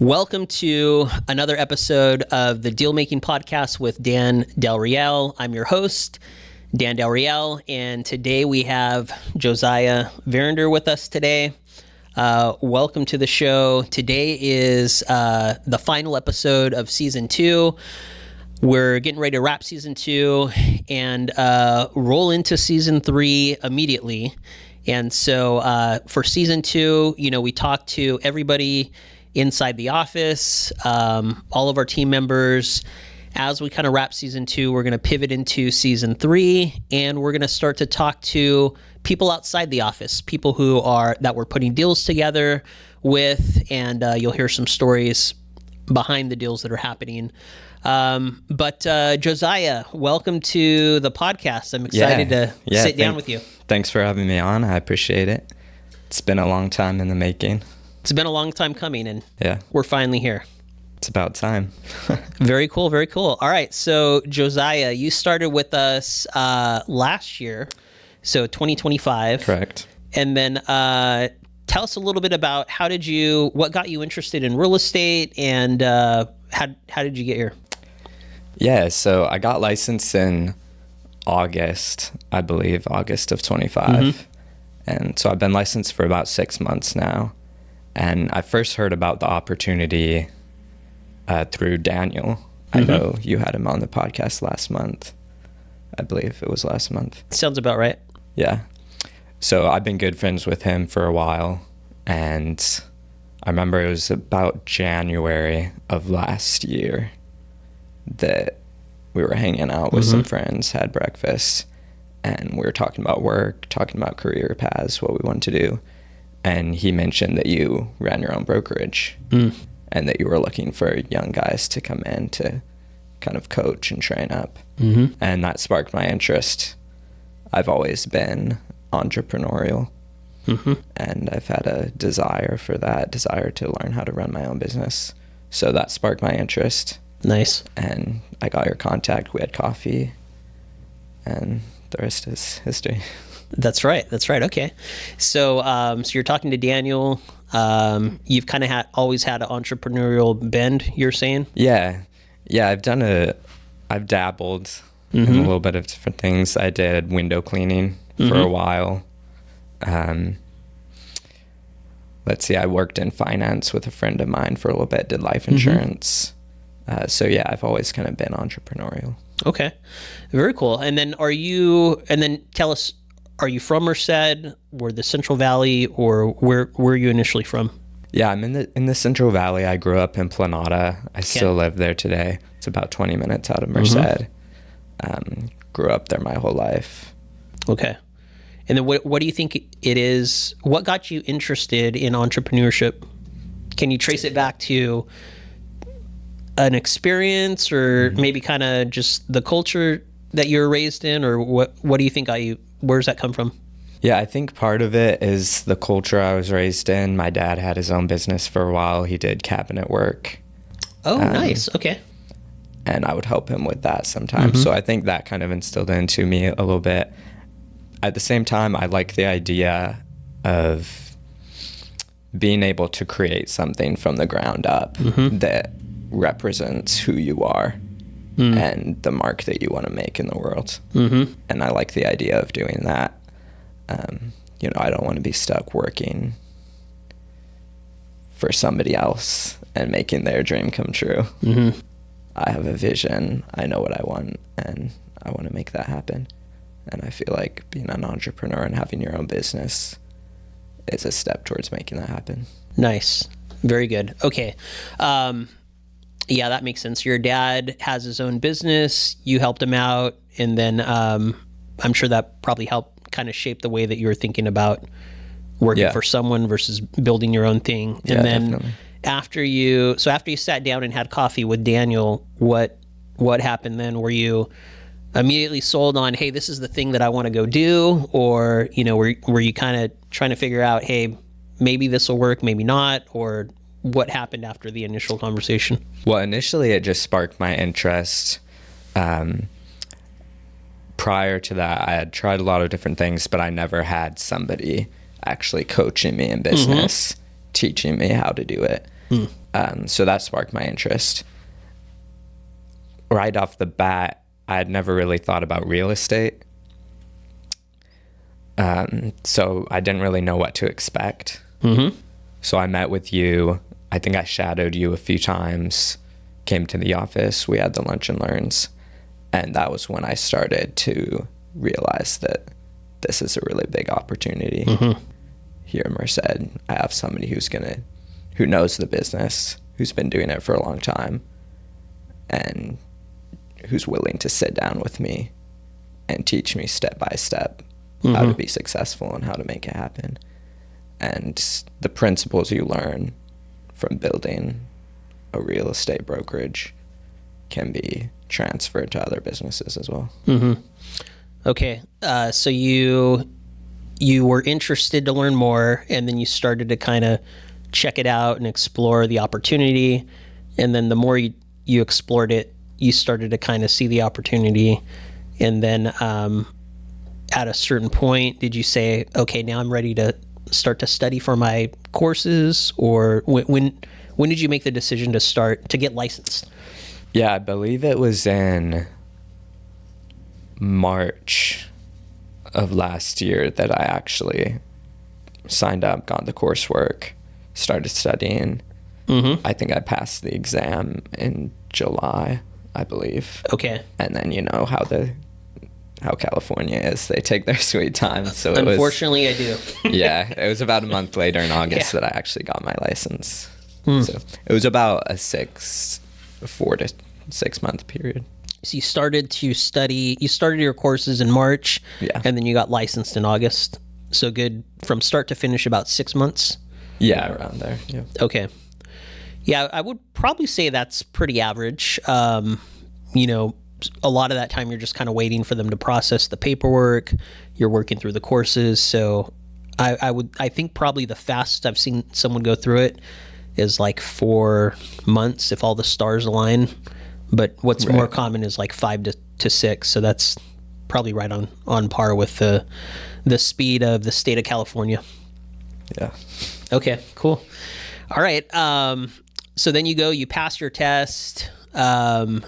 Welcome to another episode of the Deal Making Podcast with Dan Del Real. I'm your host, Dan Del Real, and today we have Josiah Verrinder with us today. Welcome to the show. Today is the final episode of Season 2. We're getting ready to wrap Season 2 and roll into Season 3 immediately. And so for Season 2, we talked to everybody inside the office, all of our team members. As we kind of wrap Season 2, we're going to pivot into Season 3, and we're going to start to talk to people outside the office, people that we're putting deals together with, and you'll hear some stories behind the deals that are happening. But Josiah, welcome to the podcast. I'm excited to sit down with you. Thanks for having me on. I appreciate it. It's been a long time in the making. It's been a long time coming, and we're finally here. It's about time. Very cool, very cool. All right, so Josiah, you started with us last year, so 2025. Correct. And then tell us a little bit about what got you interested in real estate, and how did you get here? Yeah, so I got licensed in August of 25. Mm-hmm. And so I've been licensed for about 6 months now. And I first heard about the opportunity through Daniel. Mm-hmm. I know you had him on the podcast last month. I believe it was last month. Sounds about right. Yeah. So I've been good friends with him for a while. And I remember it was about January of last year that we were hanging out with some friends, had breakfast, and we were talking about work, talking about career paths, what we wanted to do. And he mentioned that you ran your own brokerage and that you were looking for young guys to come in to kind of coach and train up. Mm-hmm. And that sparked my interest. I've always been entrepreneurial, and I've had a desire to learn how to run my own business. So that sparked my interest. Nice. And I got your contact. We had coffee, and the rest is history. That's right. Okay. So you're talking to Daniel. You've kind of always had an entrepreneurial bend, you're saying? Yeah. I've dabbled in a little bit of different things. I did window cleaning for a while. I worked in finance with a friend of mine for a little bit, did life insurance. I've always kind of been entrepreneurial. Okay. Very cool. And then tell us, are you from Merced or the Central Valley, or where are you initially from? Yeah, I'm in the Central Valley. I grew up in Planada. I still live there today. It's about 20 minutes out of Merced. Grew up there my whole life. Okay. And then what do you think it is? What got you interested in entrepreneurship? Can you trace it back to an experience, or maybe kind of just the culture that you were raised in, or what do you think where does that come from? Yeah, I think part of it is the culture I was raised in. My dad had his own business for a while. He did cabinet work. Oh, nice. Okay. And I would help him with that sometimes. So I think that kind of instilled into me a little bit. At the same time, I like the idea of being able to create something from the ground up that represents who you are and the mark that you want to make in the world. And I like the idea of doing that. I don't want to be stuck working for somebody else and making their dream come true. I have a vision. I know what I want, and I want to make that happen. And I feel like being an entrepreneur and having your own business is a step towards making that happen. Nice. Very good. Okay. Yeah, that makes sense. Your dad has his own business. You helped him out. And then I'm sure that probably helped kind of shape the way that you were thinking about working for someone versus building your own thing. And then definitely. after you sat down and had coffee with Daniel, what happened then? Were you immediately sold on, hey, this is the thing that I want to go do? Or, were you kind of trying to figure out, hey, maybe this will work, maybe not? Or what happened after the initial conversation? Well, initially it just sparked my interest. Prior to that, I had tried a lot of different things, but I never had somebody actually coaching me in business, teaching me how to do it. So that sparked my interest. Right off the bat, I had never really thought about real estate. So I didn't really know what to expect. Mm-hmm. So I met with you. I think I shadowed you a few times, came to the office. We had the lunch and learns. And that was when I started to realize that this is a really big opportunity. Mm-hmm. Here in Merced, I have somebody who knows the business, who's been doing it for a long time, and who's willing to sit down with me and teach me step by step how to be successful and how to make it happen. And the principles you learn from building a real estate brokerage can be transferred to other businesses as well. Mm-hmm. Okay. So you were interested to learn more, and then you started to kind of check it out and explore the opportunity. And then the more you explored it, you started to kind of see the opportunity. And then at a certain point, did you say, okay, now I'm ready to start to study for my courses? Or when did you make the decision to get licensed? Yeah, I believe it was in March of last year that I actually signed up, got the coursework, started studying. Mm-hmm. I think I passed the exam in July, I believe. Okay. And then you know how California is. They take their sweet time. So unfortunately, I do. Yeah, it was about a month later in August that I actually got my license. So it was about a 4 to 6 month period. So you started to study, you started your courses in March, and then you got licensed in August. So good from start to finish, about 6 months? Yeah, around there. Yeah. Okay. Yeah, I would probably say that's pretty average. A lot of that time you're just kind of waiting for them to process the paperwork. You're working through the courses. So I think probably the fastest I've seen someone go through it is like 4 months if all the stars align. But what's more common is like 5 to 6. So that's probably right on par with the speed of the state of California. Yeah. Okay, cool. All right. So then you pass your test. And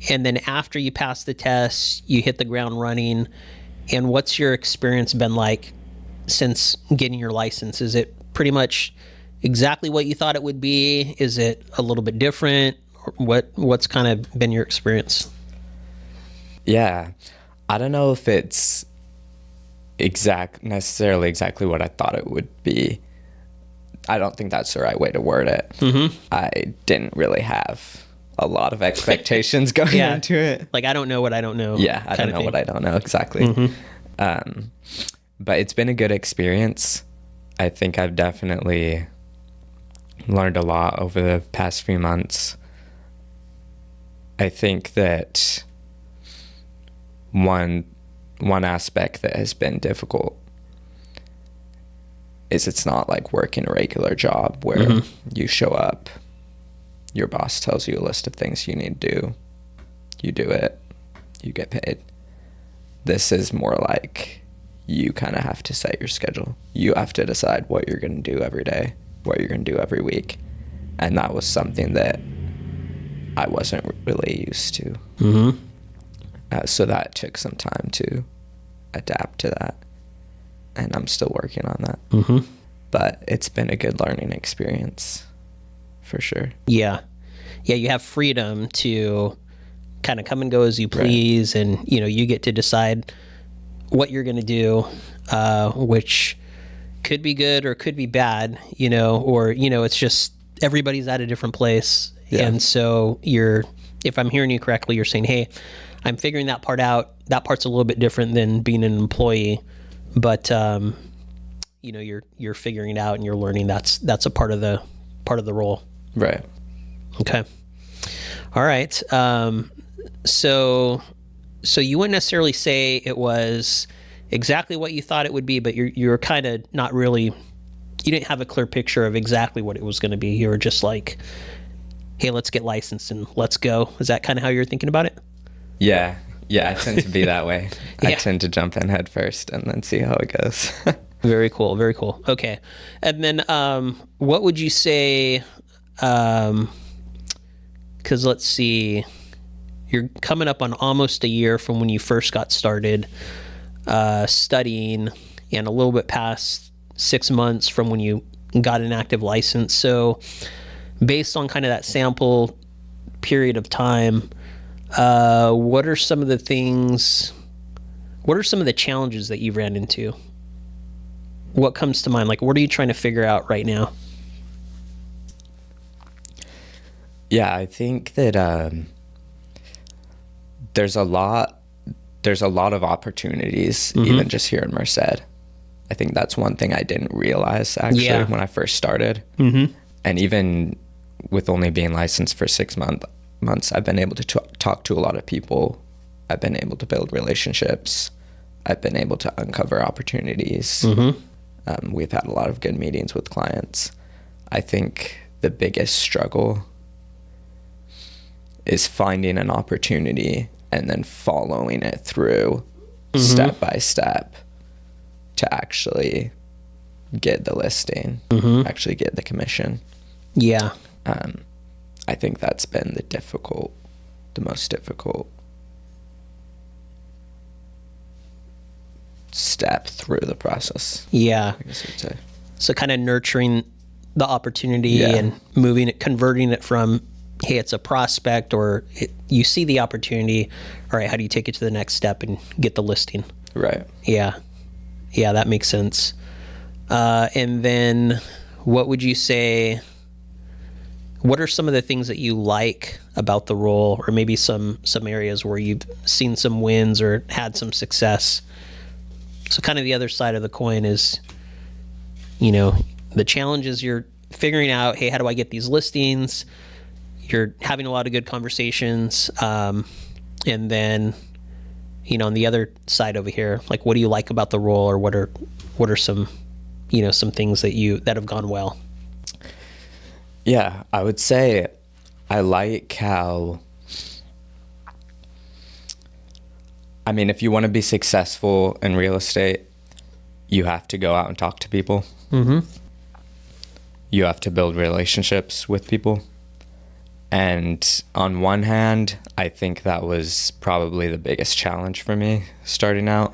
then after you pass the test, you hit the ground running. And what's your experience been like since getting your license? Is it pretty much exactly what you thought it would be? Is it a little bit different? What's kind of been your experience? Yeah, I don't know if it's necessarily exactly what I thought it would be. I don't think that's the right way to word it. Mm-hmm. I didn't really have a lot of expectations going into it. Like, I don't know what I don't know. Yeah, I don't know what I don't know exactly. Mm-hmm. But it's been a good experience. I think I've definitely learned a lot over the past few months. I think that one aspect that has been difficult is it's not like working a regular job where you show up, your boss tells you a list of things you need to do, you do it, you get paid. This is more like you kind of have to set your schedule. You have to decide what you're going to do every day, what you're going to do every week. And that was something that I wasn't really used to. Mm-hmm. So that took some time to adapt to that. And I'm still working on that. Mm-hmm. But it's been a good learning experience, for sure. Yeah. Yeah, you have freedom to kind of come and go as you please. Right. And, you get to decide what you're going to do, which could be good or could be bad, or, it's just everybody's at a different place. Yeah. And so if I'm hearing you correctly, you're saying, hey, I'm figuring that part out. That part's a little bit different than being an employee, but you're figuring it out and you're learning that's a part of the role. Right. Okay. All right. So you wouldn't necessarily say it was exactly what you thought it would be, but you're kind of not really. You didn't have a clear picture of exactly what it was going to be. You were just like, hey, let's get licensed and let's go. Is that kind of how you're thinking about it? Yeah, I tend to be that way. I tend to jump in head first and then see how it goes. Very cool. Okay. And then what would you say Because let's see, you're coming up on almost a year from when you first got started studying, and a little bit past 6 months from when you got an active license. So based on kind of that sample period of time, what are some of the challenges that you ran into? What comes to mind? Like, what are you trying to figure out right now? Yeah, I think that there's a lot of opportunities, even just here in Merced. I think that's one thing I didn't realize actually when I first started. And even with only being licensed for 6 months, I've been able to talk to a lot of people. I've been able to build relationships. I've been able to uncover opportunities. We've had a lot of good meetings with clients. I think the biggest struggle is finding an opportunity and then following it through step by step to actually get the listing, actually get the commission. Yeah. I think that's been the most difficult step through the process. Yeah. I guess I'd say. So kind of nurturing the opportunity and converting it from, hey, it's a prospect, or you see the opportunity. All right, how do you take it to the next step and get the listing? Right. Yeah. Yeah, that makes sense. And then what would you say, what are some of the things that you like about the role, or maybe some areas where you've seen some wins or had some success? So kind of the other side of the coin is, the challenges you're figuring out, hey, how do I get these listings? You're having a lot of good conversations. And then, on the other side over here, like, what do you like about the role, or what are some, some things that have gone well? Yeah, I would say I like how, if you want to be successful in real estate, you have to go out and talk to people. You have to build relationships with people. And on one hand, I think that was probably the biggest challenge for me starting out.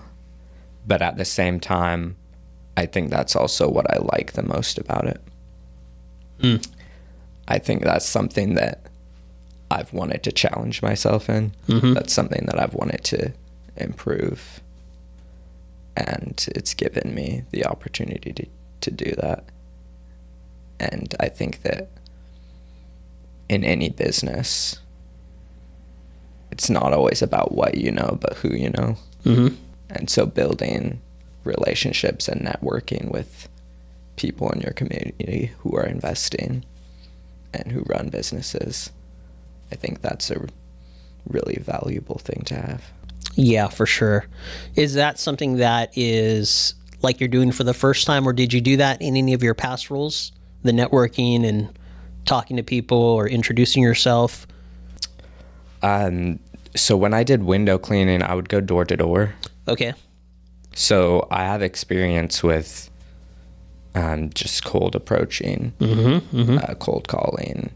But at the same time, I think that's also what I like the most about it. I think that's something that I've wanted to challenge myself in. That's something that I've wanted to improve. And it's given me the opportunity to do that. And I think that in any business, it's not always about what you know, but who you know. And so building relationships and networking with people in your community who are investing and who run businesses, I think that's a really valuable thing to have. Yeah, for sure. Is that something that is like you're doing for the first time, or did you do that in any of your past roles? The networking and talking to people or introducing yourself? So when I did window cleaning, I would go door to door. Okay. So I have experience with just cold approaching, cold calling,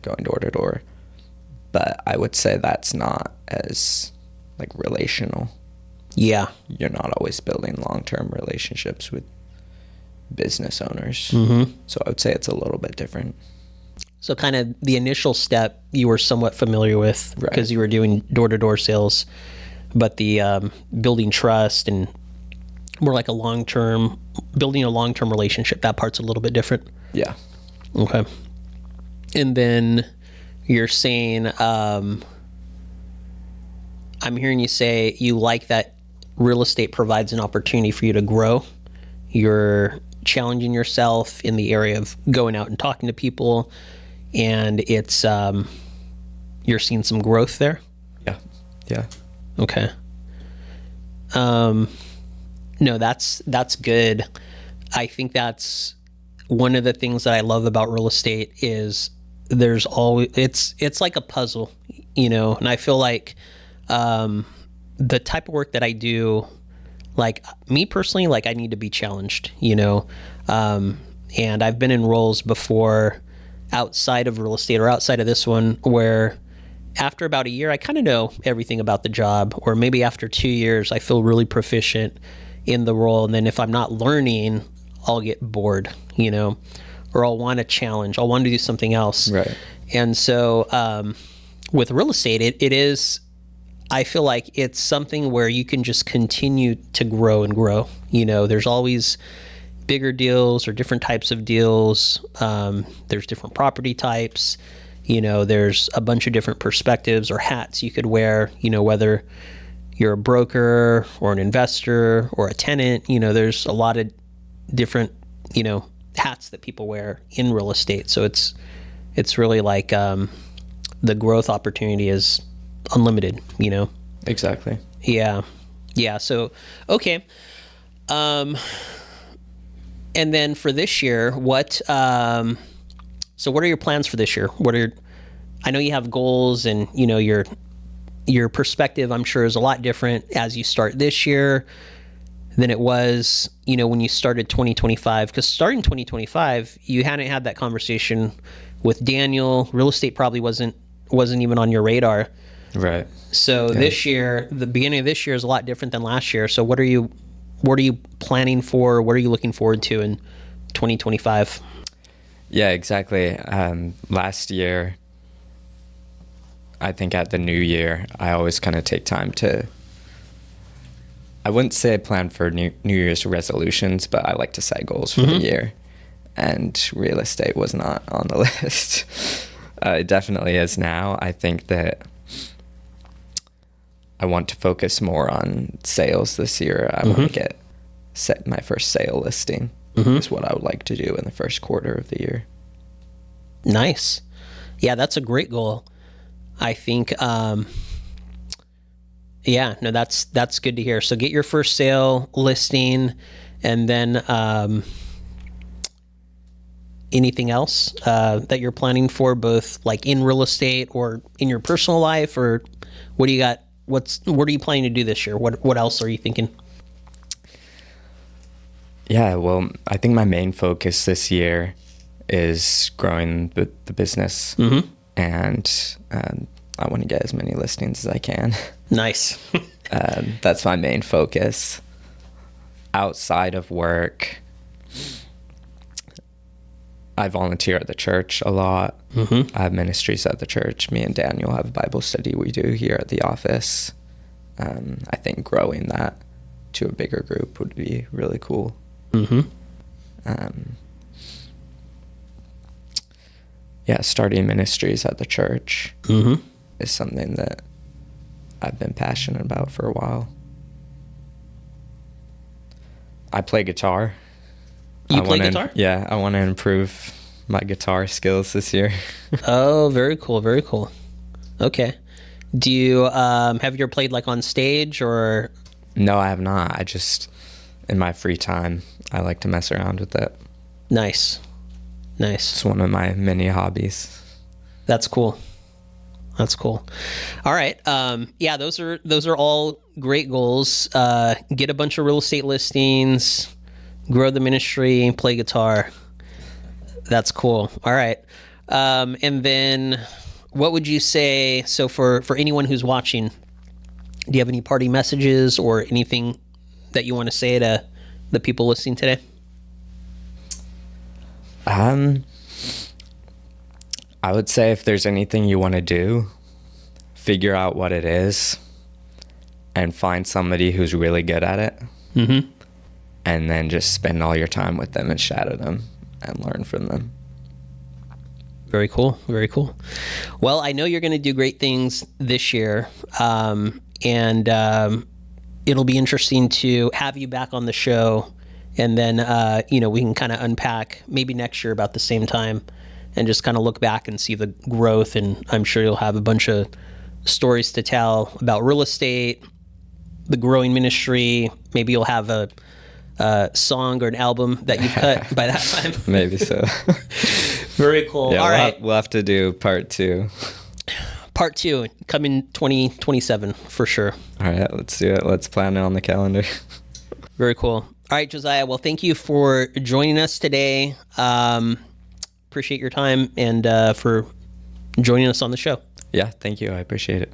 going door to door. But I would say that's not as relational. Yeah. You're not always building long-term relationships with business owners. So I would say it's a little bit different. So kind of the initial step you were somewhat familiar with because you were doing door-to-door sales, but the building trust and more like building a long-term relationship, that part's a little bit different. Yeah. Okay. And then you're saying, I'm hearing you say you like that real estate provides an opportunity for you to grow. You're challenging yourself in the area of going out and talking to people, and it's you're seeing some growth there. Yeah. Okay. No, that's good. I think that's one of the things that I love about real estate is there's always it's like a puzzle, and I feel like the type of work that I do, like me personally, like I need to be challenged, and I've been in roles before outside of real estate or outside of this one where after about a year, I kind of know everything about the job, or maybe after 2 years, I feel really proficient in the role. And then if I'm not learning, I'll get bored, or I'll want a challenge. I'll want to do something else. Right. And so with real estate, it is, I feel like it's something where you can just continue to grow and grow. There's always bigger deals or different types of deals. There's different property types. There's a bunch of different perspectives or hats you could wear, whether you're a broker or an investor or a tenant, there's a lot of different, hats that people wear in real estate. So it's really like the growth opportunity is unlimited, Exactly. Yeah. Yeah. So, okay. And then for this year, so what are your plans for this year? I know you have goals and, your perspective, I'm sure, is a lot different as you start this year than it was, when you started 2025. Because starting 2025, you hadn't had that conversation with Daniel. Real estate probably wasn't even on your radar. Right. So this year, the beginning of this year is a lot different than last year. So what are you planning for? What are you looking forward to in 2025? Yeah, exactly. Last year, I think at the new year, I always kind of take time to, I wouldn't say I plan for New Year's resolutions, but I like to set goals for the year. And real estate was not on the list. It definitely is now. I think that I want to focus more on sales this year. I want to set my first sale listing is what I would like to do in the first quarter of the year. Nice. Yeah, that's a great goal. I think, that's good to hear. So get your first sale listing, and then anything else that you're planning for, both like in real estate or in your personal life, or what do you got? What are you planning to do this year? What else are you thinking? Yeah, well, I think my main focus this year is growing the business, and I want to get as many listings as I can. Nice. That's my main focus. Outside of work, I volunteer at the church a lot. I have ministries at the church. Me and Daniel have a Bible study we do here at the office. I think growing that to a bigger group would be really cool. Starting ministries at the church is something that I've been passionate about for a while. I play guitar. You play guitar? Yeah, I want to improve my guitar skills this year. Oh, very cool, very cool. Okay. Do you have you ever played like on stage or? No, I have not. I just, in my free time, I like to mess around with it. Nice. It's one of my many hobbies. That's cool. All right. Those are all great goals. Get a bunch of real estate listings, grow the ministry, play guitar. That's cool. All right. And then what would you say, so for anyone who's watching, do you have any parting messages or anything that you want to say to the people listening today? I would say if there's anything you want to do, figure out what it is and find somebody who's really good at it. And then just spend all your time with them and shadow them and learn from them. Very cool. Very cool. Well, I know you're going to do great things this year. And it'll be interesting to have you back on the show. And then, we can kind of unpack maybe next year about the same time and just kind of look back and see the growth. And I'm sure you'll have a bunch of stories to tell about real estate, the growing ministry. Maybe you'll have a song or an album that you've cut by that time. Maybe so. Very cool. Yeah, all right. We'll have to do part 2. Part 2, coming 2027 for sure. All right, let's do it. Let's plan it on the calendar. Very cool. All right, Josiah. Well, thank you for joining us today. appreciate your time and for joining us on the show. Yeah, thank you. I appreciate it.